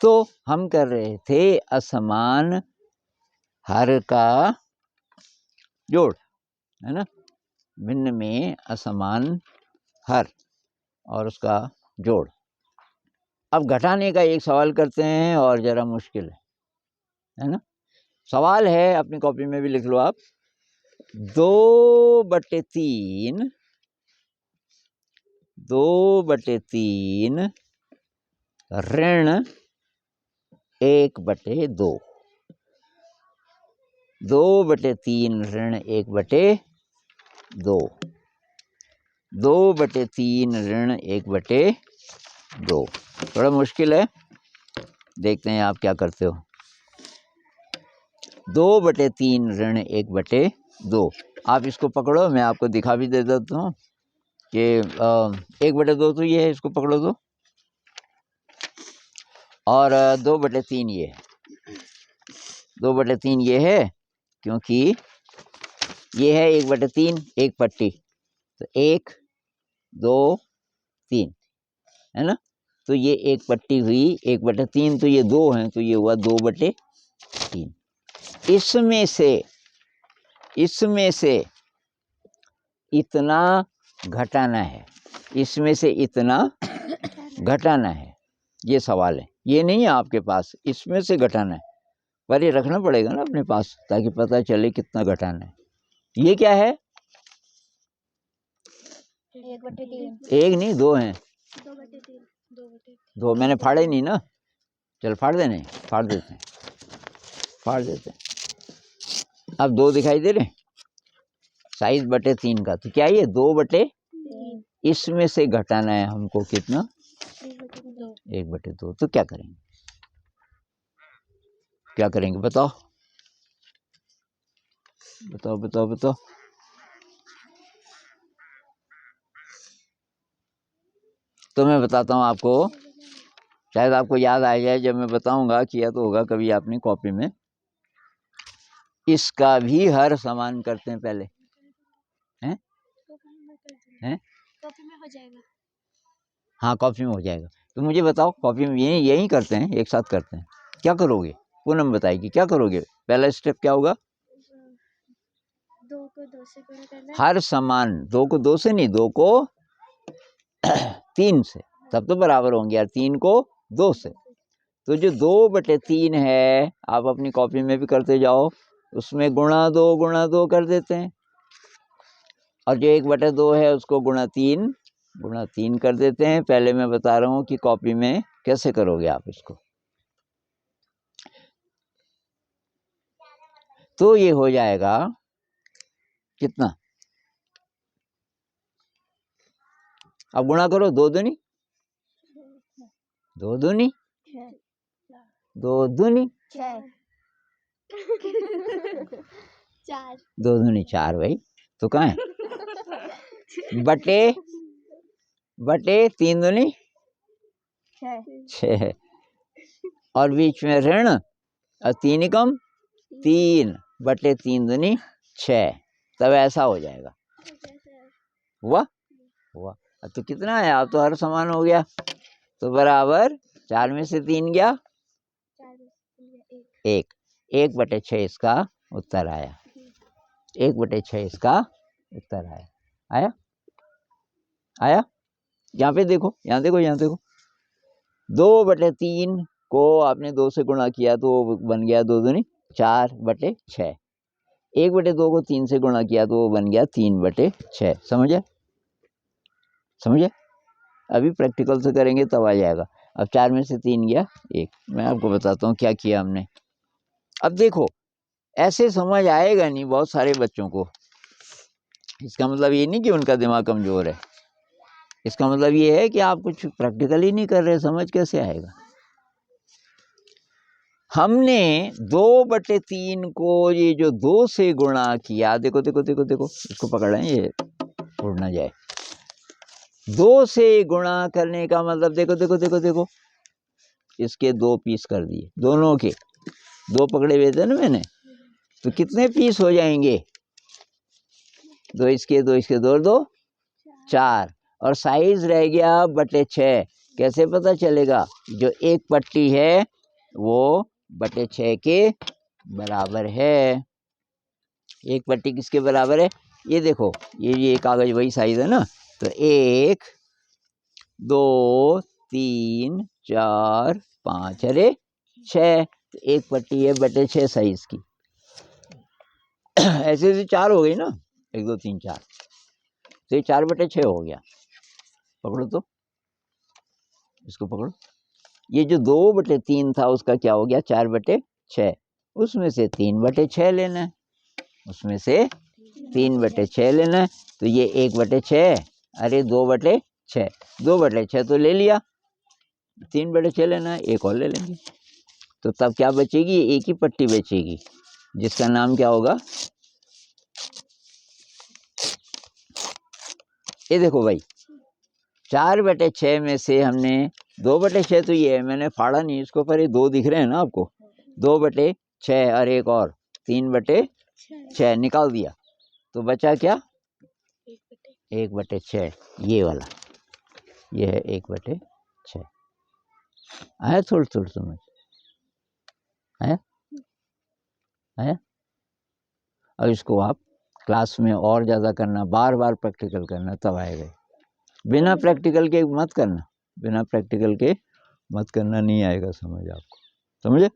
तो हम कर रहे थे असमान हर का जोड़, है ना, भिन्न में असमान हर और उसका जोड़। अब घटाने का एक सवाल करते हैं और ज़रा मुश्किल है ना। सवाल है, अपनी कॉपी में भी लिख लो आप। 2/3 2/3 ऋण 1/2 2/3 ऋण 1/2 2/3 ऋण 1/2। थोड़ा मुश्किल है, देखते हैं आप क्या करते हो। 2/3 ऋण 1/2। आप इसको पकड़ो, मैं आपको दिखा भी दे देता हूँ कि 1/2 तो ये है, इसको पकड़ो तो, और 2/3 ये है। 2/3 ये है क्योंकि ये है 1/3 एक पट्टी, तो 1 2 3 है ना। तो ये एक पट्टी हुई 1/3, तो ये 2 हैं, तो ये हुआ 2/3। इसमें से इतना घटाना है, इसमें से इतना घटाना है, ये सवाल है। ये नहीं है आपके पास, इसमें से घटाना है, पर ये रखना पड़ेगा ना अपने पास ताकि पता चले कितना घटाना है। ये क्या है? 1/3। एक नहीं, 2 हैं। 2/3। 2 मैंने फाड़े नहीं ना, चल फाड़ देने, फाड़ देते हैं। अब 2 दिखाई दे रहे, साइज 3 का, तो क्या ये 2/3? इसमें से घटाना है हमको कितना? 1/2। तो क्या करेंगे, बताओ। तो मैं बताता हूँ आपको, शायद आपको याद आ जाए जब मैं बताऊंगा, किया तो होगा कभी आपने कॉपी में। इसका भी हर समान करते हैं पहले, हैं? कॉपी में हो जाएगा। हाँ, कॉपी में हो जाएगा। तो मुझे बताओ, कॉपी में यही करते हैं, एक साथ करते हैं। क्या करोगे? पूनम बताएगी क्या करोगे। पहला स्टेप क्या होगा? 2 को 2 से गुणा करना है। हर समान, 2 को 2 से नहीं, 2 को 3 से, तब तो बराबर होंगे यार, 3 को 2 से। तो जो 2/3 है, आप अपनी कॉपी में भी करते जाओ, उसमें गुणा 2 कर देते हैं, और जो 1/2 है उसको गुणा 3 कर देते हैं। पहले मैं बता रहा हूँ कि कॉपी में कैसे करोगे आप इसको। तो ये हो जाएगा कितना? अब गुणा करो, 2 दूनी 2 दूनी 2 दूनी 4 2 दूनी 4 भाई, तो कहाँ है? बटे 3 दूनी 6, और बीच में ऋण, और 3 कम 3/3 दूनी 6, तब ऐसा हो जाएगा। हुआ। अब तो कितना है, अब तो हर समान हो गया, तो बराबर 4 में से 3 गया 1, 1/6 इसका उत्तर आया। 1/6 इसका उत्तर आया। आया? यहाँ पे देखो, यहाँ देखो। 2/3 को आपने 2 से गुणा किया तो वो बन गया 2 दूनी 4/6। 1/2 को 3 से गुणा किया तो वो बन गया 3/6। समझे? अभी प्रैक्टिकल से करेंगे तब आ जाएगा। अब 4 में से 3 गया 1। मैं आपको बताता हूँ क्या किया हमने। अब देखो, ऐसे समझ आएगा नहीं बहुत सारे बच्चों को। इसका मतलब ये नहीं कि उनका दिमाग कमजोर है, इसका मतलब ये है कि आप कुछ प्रैक्टिकल ही नहीं कर रहे, समझ कैसे आएगा। हमने 2/3 को ये जो 2 से गुणा किया, देखो, इसको पकड़ रहे हैं, ये उड़ ना जाए। 2 से गुणा करने का मतलब देखो, इसके 2 पीस कर दिए, दोनों के 2 पकड़े हुए थे ना मैंने, तो कितने पीस हो जाएंगे? 2 इसके 2 इसके 2 4, और साइज रह गया 6। कैसे पता चलेगा? जो एक पट्टी है वो बटे 6 के बराबर है। एक पट्टी किसके बराबर है? ये देखो, ये कागज वही साइज है ना, तो 1 2 3 4 5 अरे 6, तो एक पट्टी है बटे 6 साइज की। ऐसे ऐसे 4 हो गई ना, 1 2 3 4, तो ये 4 बटे 6 हो गया। पकड़ो तो, इसको पकड़ो। ये जो 2 बटे 3 था उसका क्या हो गया? 4 बटे 6। उसमें से 3 बटे 6 लेना है, उसमें से 3 बटे 6 लेना है, तो ये 1 बटे 6 अरे 2 बटे 6, 2 बटे 6 तो ले लिया, 3 बटे 6 लेना है, एक और ले लेंगे। तो तब क्या बचेगी? एक ही पट्टी बचेगी जिसका नाम क्या होगा? ये देखो भाई, 4 बटे 6 में से हमने 2 बटे 6 तो ये है, मैंने फाड़ा नहीं इसको, पर ये 2 दिख रहे हैं ना आपको, 2 बटे 6 और एक और 3 बटे 6 निकाल दिया, तो बचा क्या? 1 बटे 6, ये वाला, ये है 1 बटे 6। आया थोड़ी थोड़ी समझ? आया? अब इसको आप क्लास में और ज़्यादा करना, बार बार प्रैक्टिकल करना, तब आएगा। बिना प्रैक्टिकल के मत करना, बिना प्रैक्टिकल के मत करना, नहीं आएगा समझ आपको। समझे?